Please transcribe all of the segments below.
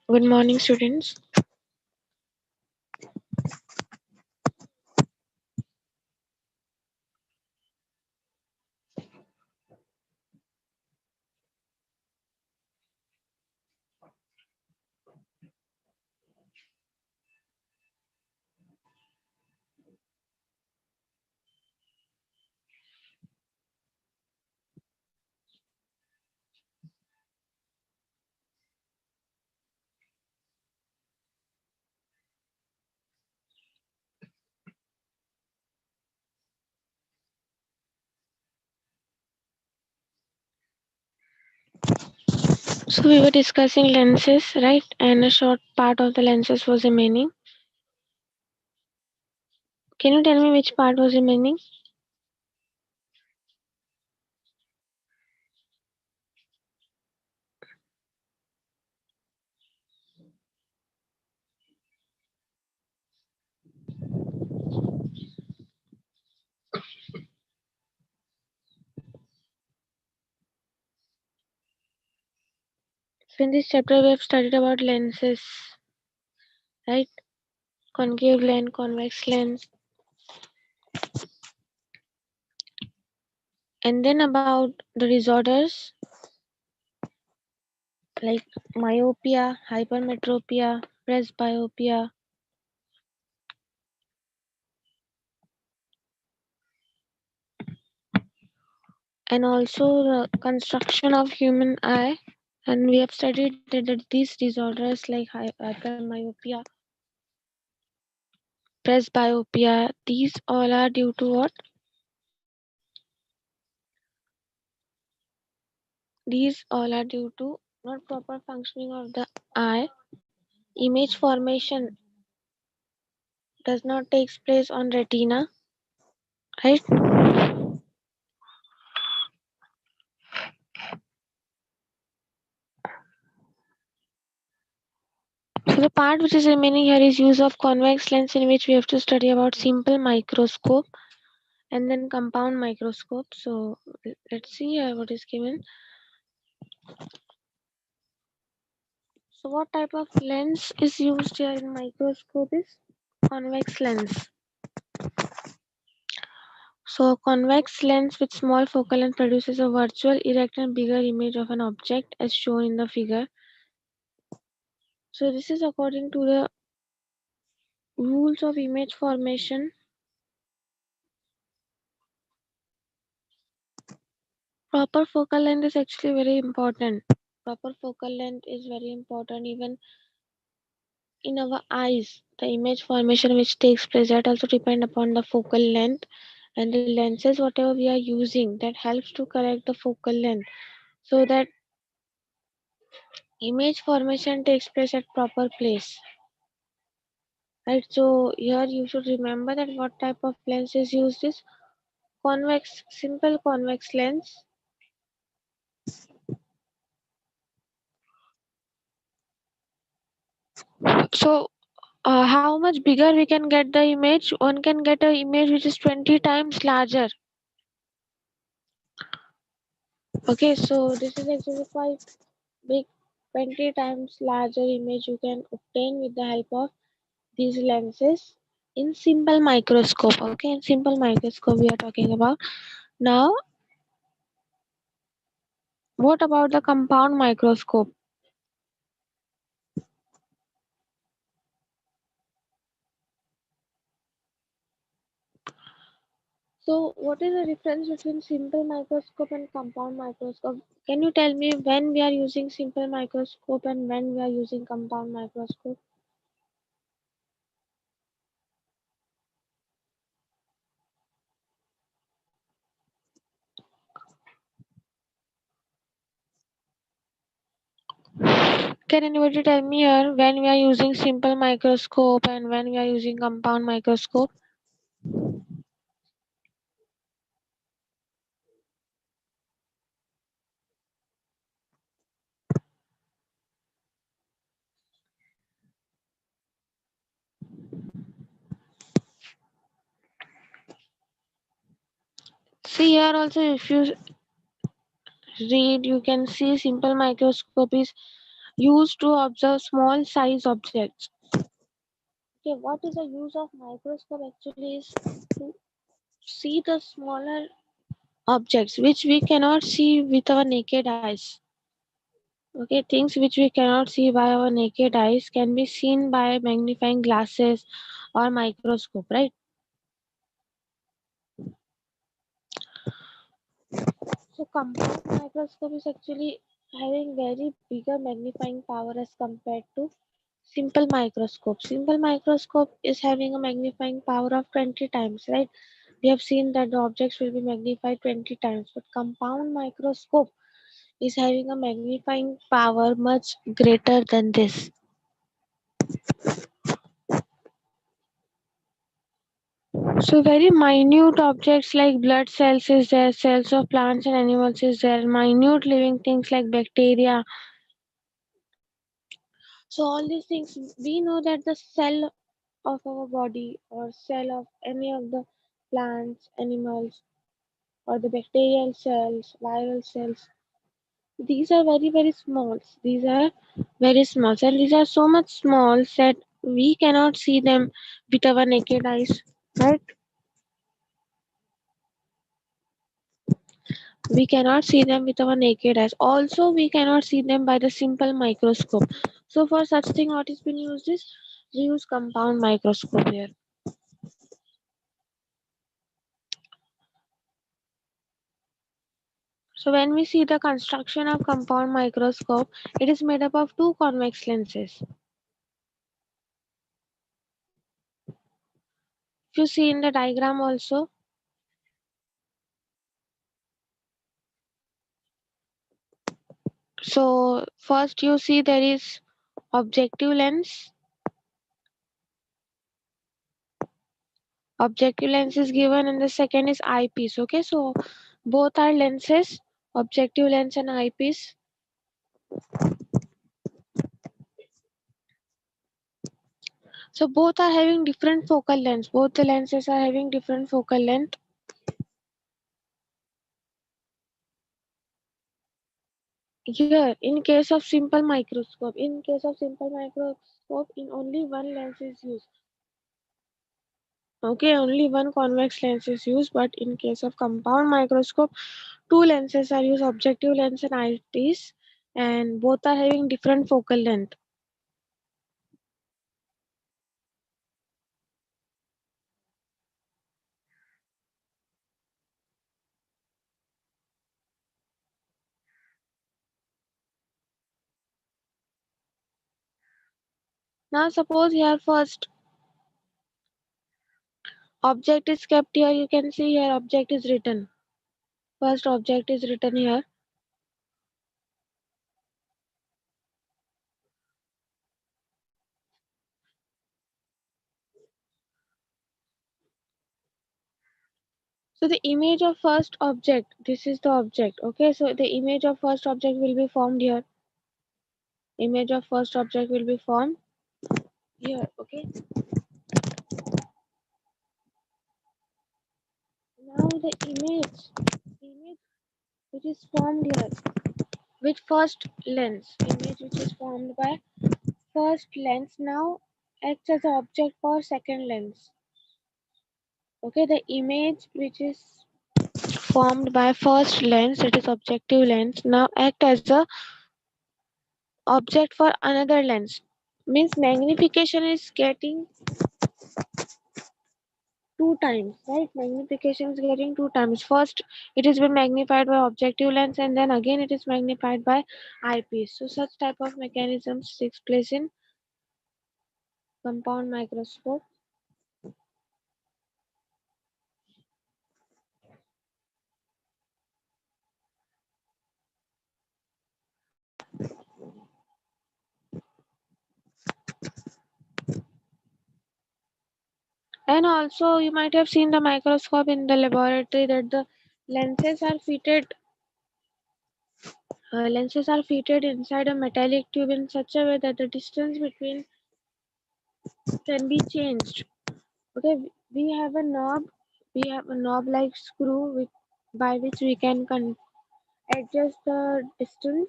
Good morning, students. So we were discussing lenses, right? And a short part of the lenses was remaining. Can you tell me which part was remaining? So in this chapter, we have studied about lenses, right? Concave lens, convex lens, and then about the disorders like myopia, hypermetropia, presbyopia, and also the construction of human eye. And we have studied that these disorders like hypermyopia, presbyopia, these all are due to what? These all are due to not proper functioning of the eye. Image formation does not take place on retina, right? So the part which is remaining here is use of convex lens, in which we have to study about simple microscope and then compound microscope. So let's see here what is given. So what type of lens is used here in microscope is convex lens. So a convex lens with small focal length produces a virtual, erect and bigger image of an object as shown in the figure. So this is according to the rules of image formation. Proper focal length is actually very important. Proper focal length is very important even in our eyes. The image formation which takes place, that also depend upon the focal length, and the lenses whatever we are using, that helps to correct the focal length so that image formation takes place at proper place. Right, so here you should remember that what type of lens is used is convex, simple convex lens. So how much bigger we can get the image? One can get an image which is 20 times larger. Okay, so this is actually quite big. 20 times larger image you can obtain with the help of these lenses in simple microscope. Okay, in simple microscope we are talking about. Now, what about the compound microscope? So, what is the difference between simple microscope and compound microscope? Can you tell me when we are using simple microscope and when we are using compound microscope? Can anybody tell me here when we are using simple microscope and when we are using compound microscope? See here also, if you read, you can see simple microscope is used to observe small size objects. Okay, what is the use of microscope actually is to see the smaller objects which we cannot see with our naked eyes. Okay, things which we cannot see by our naked eyes can be seen by magnifying glasses or microscope, right? So compound microscope is actually having very bigger magnifying power as compared to simple microscope. Simple microscope is having a magnifying power of 20 times, right? We have seen that the objects will be magnified 20 times, but compound microscope is having a magnifying power much greater than this. So very minute objects like blood cells is there, cells of plants and animals is there, minute living things like bacteria. So all these things we know that the cell of our body or cell of any of the plants, animals or the bacterial cells, viral cells, these are very very small. These are very small and these are so much small that we cannot see them with our naked eyes, right? We cannot see them with our naked eyes. Also, we cannot see them by the simple microscope. So for such thing, what is been used is we use compound microscope here. So when we see the construction of compound microscope, it is made up of two convex lenses. If you see in the diagram also, so first you see there is objective lens. Objective lens is given and the second is eyepiece. Okay, so both are lenses, objective lens and eyepiece. So both are having different focal lengths. Both the lenses are having different focal length. Here, in case of simple microscope, in only one lens is used. Okay, only one convex lens is used, but in case of compound microscope, two lenses are used, objective lens and eyepiece, and both are having different focal length. Now suppose here first object is kept here, you can see here object is written. First object is written here. So the image of first object, this is the object. Okay, so the image of first object will be formed here. Image of first object will be formed here. Okay, now the image which is formed here with first lens, image which is formed by first lens now acts as an object for second lens. Okay, the image which is formed by first lens, that is objective lens, now act as a object for another lens. Means magnification is getting two times, right? Magnification is getting two times. First it is been magnified by objective lens and then again it is magnified by eyepiece. So such type of mechanisms takes place in compound microscope. And also you might have seen the microscope in the laboratory that the lenses are fitted lenses are fitted inside a metallic tube in such a way that the distance between can be changed. Okay, we have a knob like screw by which we can adjust the distance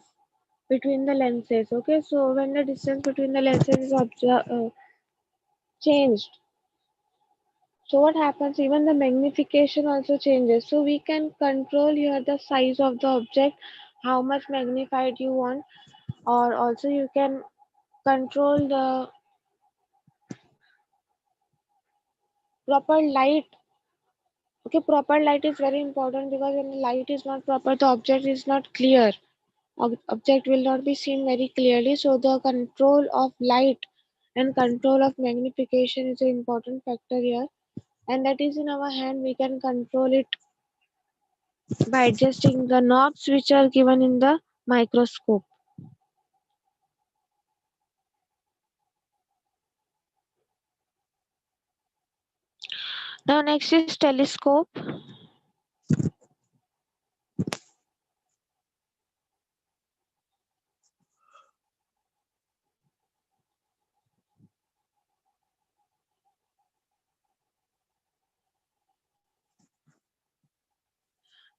between the lenses. Okay, so when the distance between the lenses is changed, so what happens, even the magnification also changes. So we can control here the size of the object, how much magnified you want, or also you can control the proper light. Okay, proper light is very important, because when the light is not proper, the object is not clear. Object will not be seen very clearly. So the control of light and control of magnification is an important factor here, and that is in our hand. We can control it by adjusting the knobs which are given in the microscope. Now next is telescope.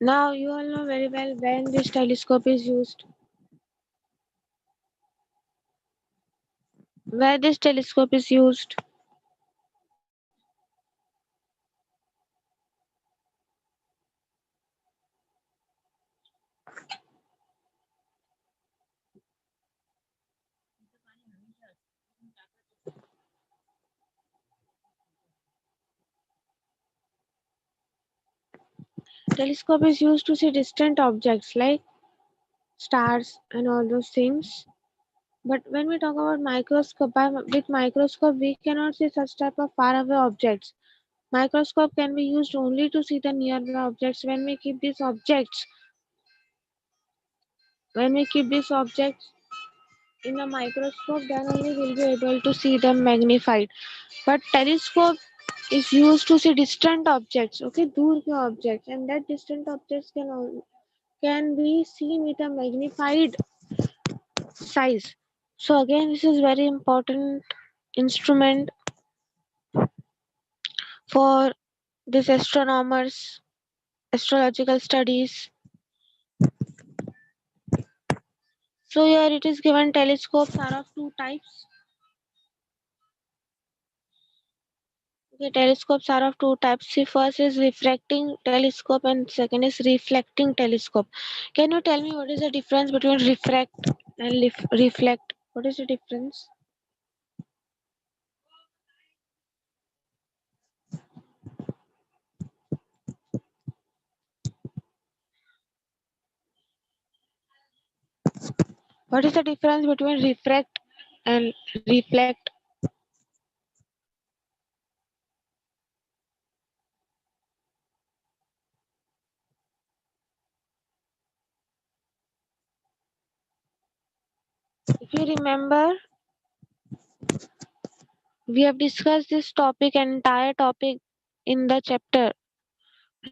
Now you all know very well when this telescope is used. Where this telescope is used. Telescope is used to see distant objects like stars and all those things. But when we talk about microscope, with microscope we cannot see such type of far away objects. Microscope can be used only to see the nearby objects. When we keep these objects in a microscope, then only we'll be able to see them magnified. But telescope is used to see distant objects, okay, दूर के objects, and that distant objects can be seen with a magnified size. So again, this is very important instrument for these astronomers, astrological studies. So here it is given telescopes are of two types. Okay, telescopes are of two types. The first is refracting telescope and second is reflecting telescope. Can you tell me what is the difference between refract and reflect? What is the difference? What is the difference between refract and reflect? If you remember, we have discussed this topic, entire topic in the chapter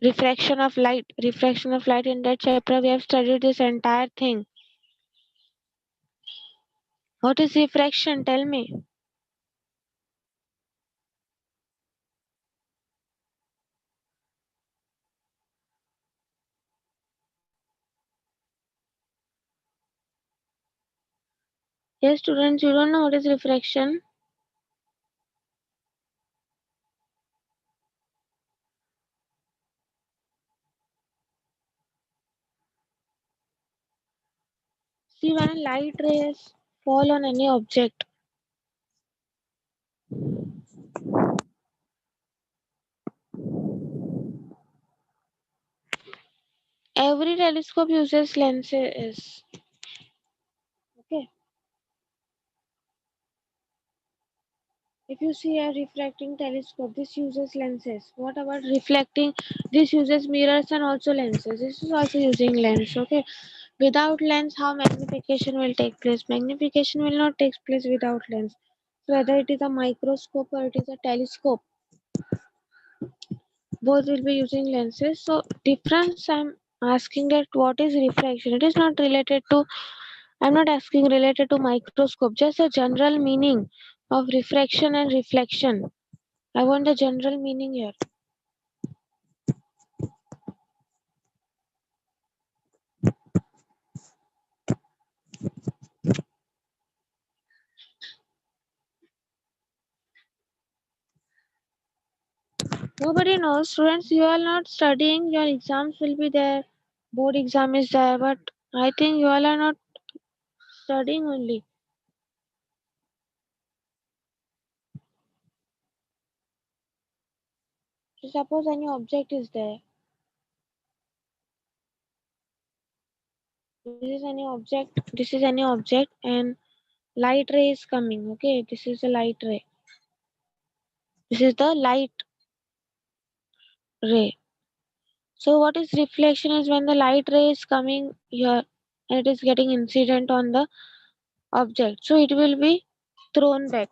refraction of light. Refraction of light, in that chapter we have studied this entire thing. What is refraction? Tell me. Yes, students, you don't know what is refraction? See, when light rays fall on any object, every telescope uses lenses. Okay. If you see a refracting telescope, this uses lenses. What about reflecting? This uses mirrors and also lenses. This is also using lens. Okay. Without lens, how magnification will take place? Magnification will not take place without lens. So whether it is a microscope or it is a telescope, both will be using lenses. So difference, I'm asking that what is refraction? It is not related to, I'm not asking related to microscope, just a general meaning of refraction and reflection. I want the general meaning here. Nobody knows. Students, you are not studying, your exams will be there, board exam is there, but I think you all are not studying only. So suppose any object is there. This is any object and light ray is coming. Okay, this is the light ray. This is the light ray. So what is reflection is when the light ray is coming here and it is getting incident on the object. So it will be thrown back.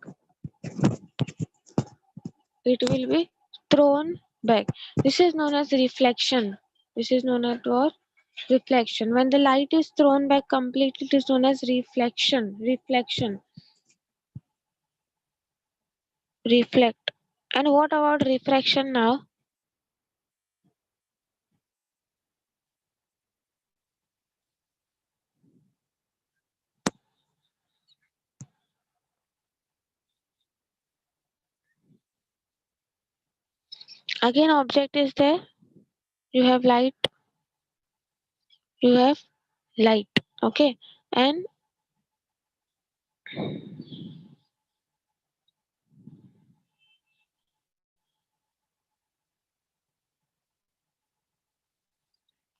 It will be thrown back. This is known as reflection. This is known as what? Reflection. When the light is thrown back completely, it is known as reflection. Reflection. Reflect. And what about refraction now? Again, object is there. You have light. You have light. Okay. And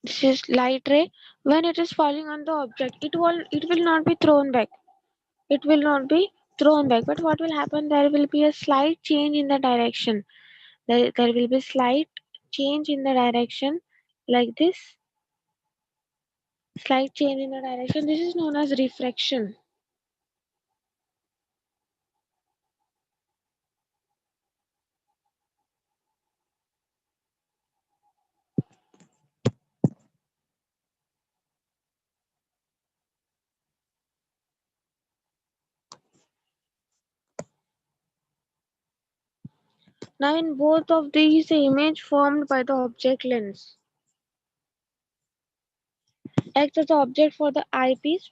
this is light ray. When it is falling on the object, it will not be thrown back. It will not be thrown back. But what will happen? There will be a slight change in the direction. There will be slight change in the direction like this. Slight change in the direction. This is known as refraction. Now in both of these, the image formed by the object lens acts as the object for the eyepiece.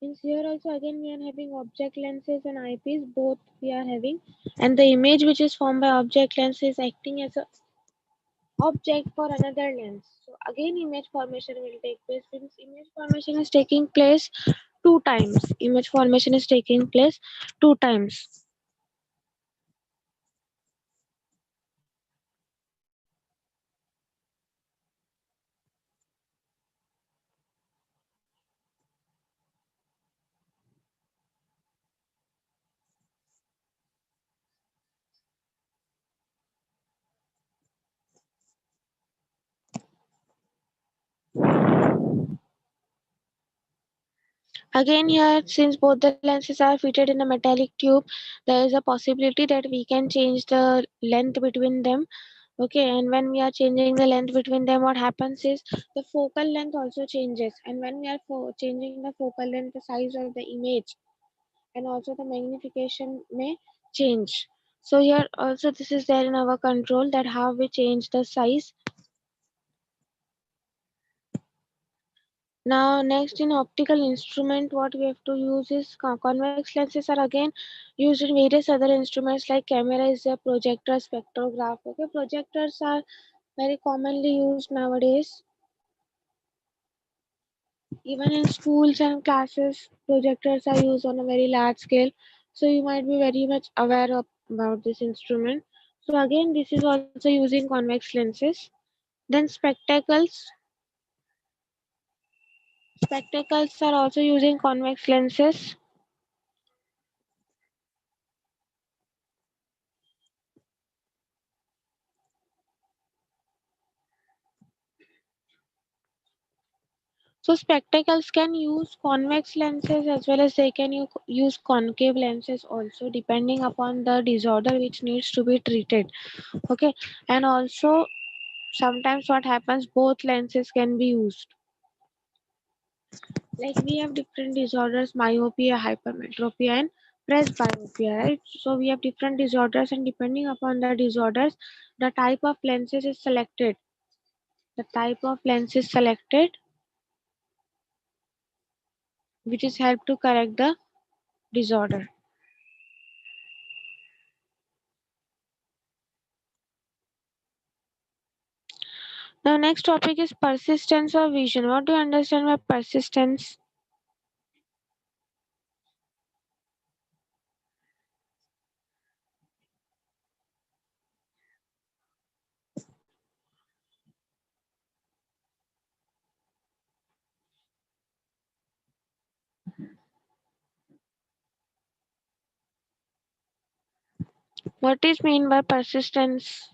Means here also again we are having object lenses and eyepiece, both we are having, and the image which is formed by object lens is acting as a object for another lens. So again image formation will take place. Since image formation is taking place two times. Image formation is taking place two times. Again here, since both the lenses are fitted in a metallic tube, there is a possibility that we can change the length between them. Okay, and when we are changing the length between them, what happens is the focal length also changes. And when we are changing the focal length, the size of the image and also the magnification may change. So here also this is there in our control that how we change the size. Now next in optical instrument what we have to use is convex lenses are again used in various other instruments like camera is a projector, spectrograph. Okay, projectors are very commonly used nowadays. Even in schools and classes, projectors are used on a very large scale. So you might be very much aware of about this instrument. So again, this is also using convex lenses. Then spectacles. Spectacles are also using convex lenses. So spectacles can use convex lenses as well as they can use concave lenses also depending upon the disorder which needs to be treated. Okay, and also sometimes what happens both lenses can be used. Like we have different disorders, myopia, hypermetropia, and presbyopia, right? So we have different disorders, and depending upon the disorders, the type of lenses is selected. The type of lens is selected, which is help to correct the disorder. Now, next topic is persistence of vision. What do you understand by persistence? What is mean by persistence?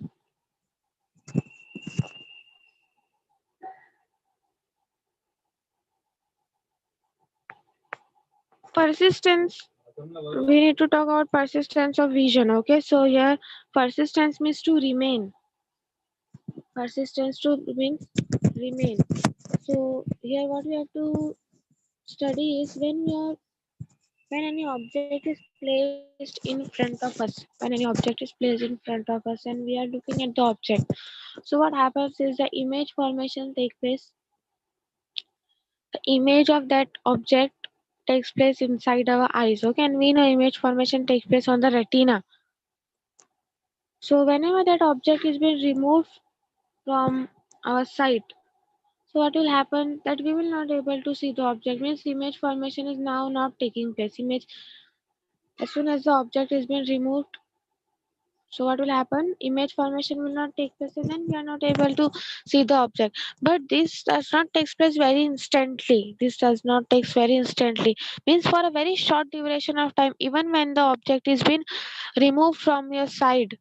Persistence. We need to talk about persistence of vision. Okay, so here persistence means to remain. Persistence to means remain. So here what we have to study is when any object is placed in front of us. When any object is placed in front of us and we are looking at the object. So what happens is the image formation take place. The image of that object takes place inside our eyes. Okay, and we know image formation takes place on the retina. So whenever that object is being removed from our sight, so what will happen that we will not able to see the object, means image formation is now not taking place. Image, as soon as the object is being removed, so what will happen, image formation will not take place and then we are not able to see the object. But this does not take place very instantly. This does not take very instantly, means for a very short duration of time, even when the object is being removed from your side.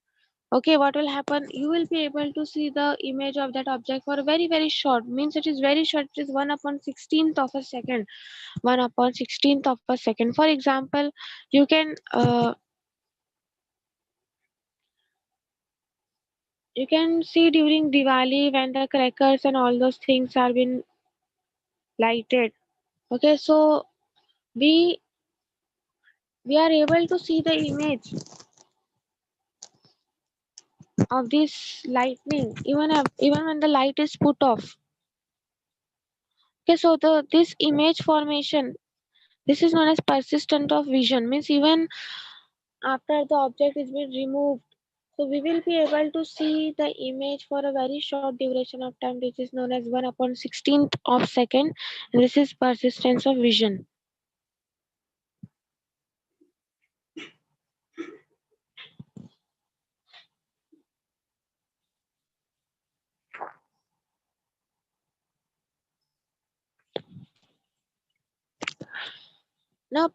Okay, what will happen, you will be able to see the image of that object for very short, means it is very short, it is 1 upon 16th of a second. 1 upon 16th of a second. For example, you can you can see during Diwali when the crackers and all those things are been lighted. Okay, so we we are able to see the image of this lightning even when the light is put off. Okay, so the this image formation, this is known as persistent of vision, means even after the object is been removed, so we will be able to see the image for a very short duration of time, which is known as 1 upon 16th of second. And this is persistence of vision. Now,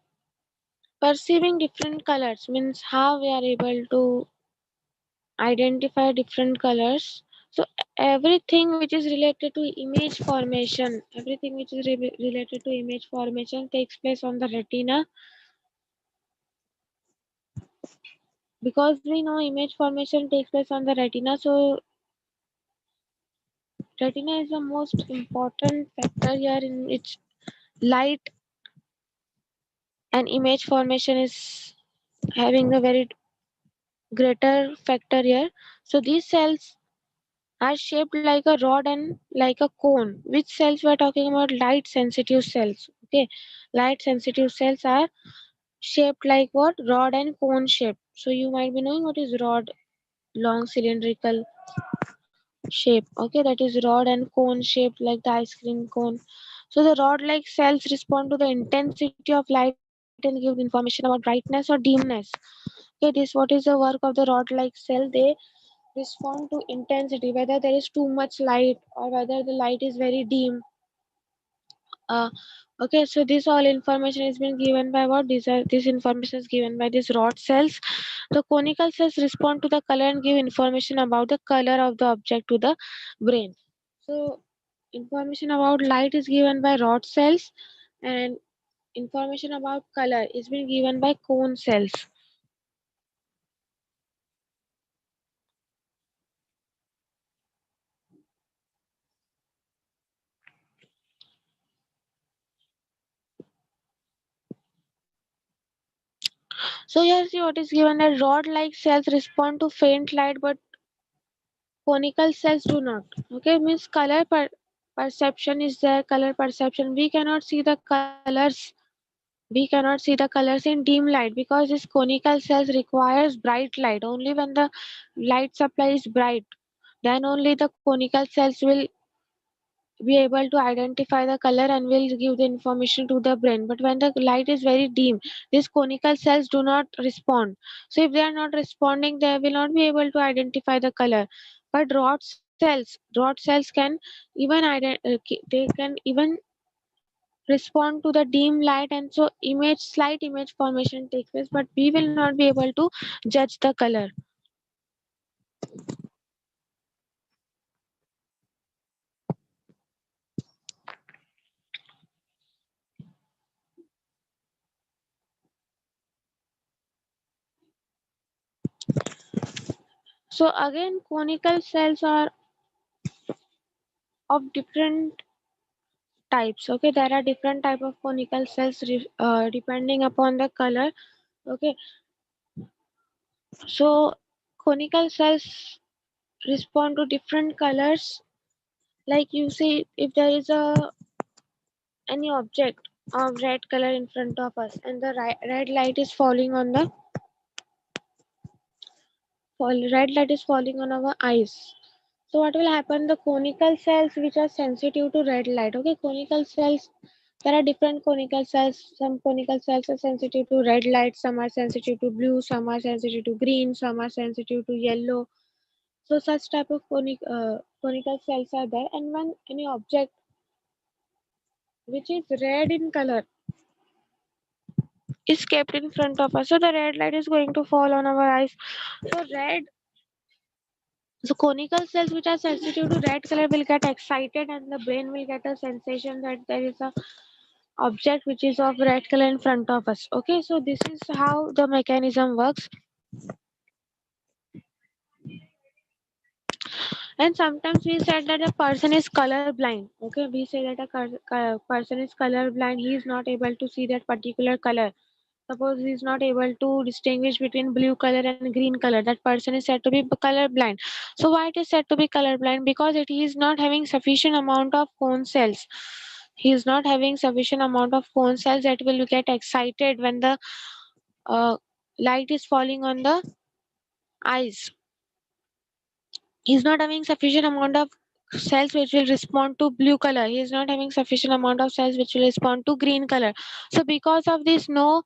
perceiving different colors means how we are able to identify different colors. So everything which is related to image formation, everything which is related to image formation takes place on the retina, because we know image formation takes place on the retina. So retina is the most important factor here in its light and image formation is having a very greater factor here. So these cells are shaped like a rod and like a cone. Which cells we are talking about? Light sensitive cells. Okay, light sensitive cells are shaped like what? Rod and cone shape. So you might be knowing what is rod, long cylindrical shape. Okay, that is rod and cone shaped like the ice cream cone. So the rod like cells respond to the intensity of light and give information about brightness or dimness. Okay, this what is the work of the rod like cell, they respond to intensity, whether there is too much light or whether the light is very dim. uh, okay, so this all information is been given by what, this information is given by these rod cells. The conical cells respond to the color and give information about the color of the object to the brain. So information about light is given by rod cells and information about color is being given by cone cells. So here see what is given, that rod like cells respond to faint light but conical cells do not. Okay, means perception is there, color perception. We cannot see the colors. We cannot see the colors in dim light because this conical cells requires bright light. Only when the light supply is bright, Then only the conical cells will be able to identify the color and will give the information to the brain. But when the light is very dim, these conical cells do not respond. So if they are not responding, they will not be able to identify the color. But rod cells can even they can even respond to the dim light, and so slight image formation takes place, but we will not be able to judge the color. So again, conical cells are of different types. Okay, there are different type of conical cells depending upon the color. Okay, so conical cells respond to different colors. Like you see, if there is a any object of red color in front of us and the red light is falling on the red light is falling on our eyes. So what will happen? The conical cells which are sensitive to red light. Okay, conical cells. There are different conical cells. Some conical cells are sensitive to red light. Some are sensitive to blue. Some are sensitive to green. Some are sensitive to yellow. So such type of conical cells are there. And when any object which is red in color is kept in front of us, so the red light is going to fall on our eyes. So so conical cells which are sensitive to red color will get excited and the brain will get a sensation that there is a object which is of red color in front of us. Okay, so this is how the mechanism works. And sometimes we said that a person is color blind. Okay, we say that a person is color blind. He is not able to see that particular color. Suppose he is not able to distinguish between blue color and green color. That person is said to be color blind. So why it is said to be color blind? Because he is not having sufficient amount of cone cells. He is not having sufficient amount of cone cells that will get excited when the uh, light is falling on the eyes. He's not having sufficient amount of cells which will respond to blue color. He is not having sufficient amount of cells which will respond to green color. So because of this, no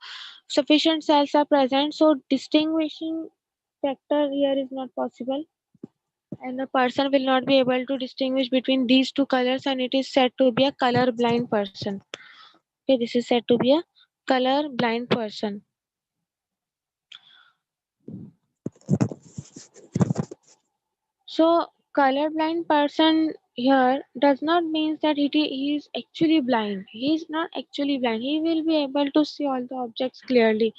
sufficient cells are present. So distinguishing factor here is not possible. And the person will not be able to distinguish between these two colors, and it is said to be a color blind person. Okay, this is said to be a color blind person. So colorblind person here does not mean that he is actually blind. He is not actually blind. He will be able to see all the objects clearly.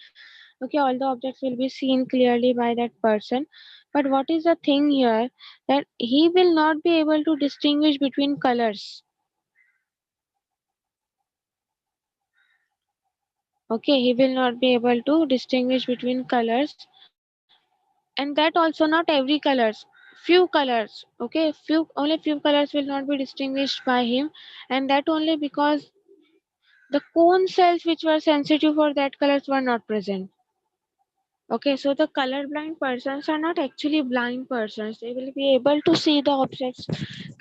Okay, all the objects will be seen clearly by that person. But what is the thing here, that he will not be able to distinguish between colors. Okay, he will not be able to distinguish between colors, and that also not every colors, few colors. Okay, few colors will not be distinguished by him, and that only because the cone cells which were sensitive for that colors were not present. Okay, so the colorblind persons are not actually blind persons. They will be able to see the objects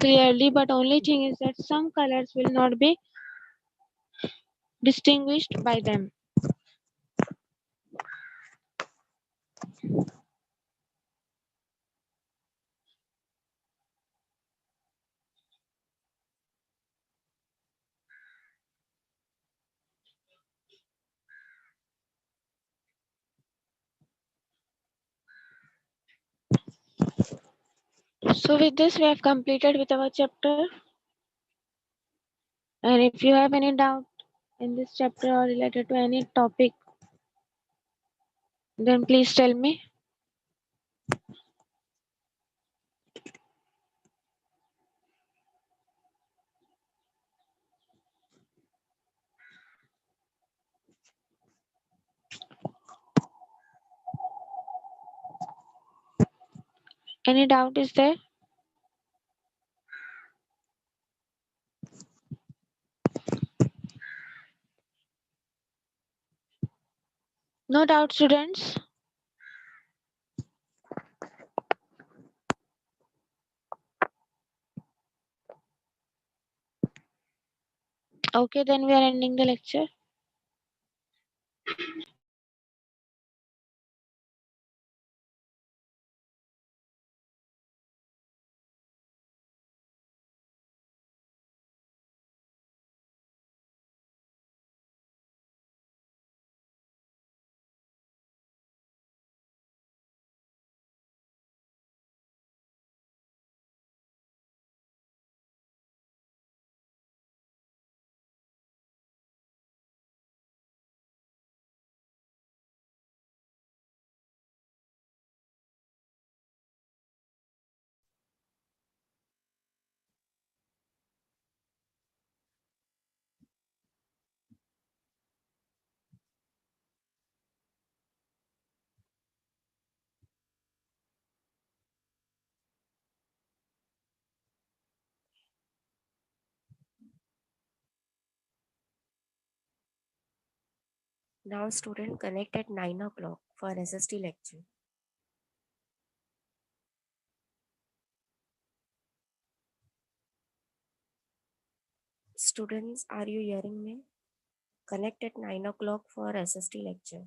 clearly, but only thing is that some colors will not be distinguished by them. So with this we have completed with our chapter, and if you have any doubt in this chapter or related to any topic, then please tell me. Any doubt is there? No doubt, students? Okay, then we are ending the lecture. Now student connect at 9 o'clock for SST lecture. Students, are you hearing me? Connect at 9 o'clock for SST lecture.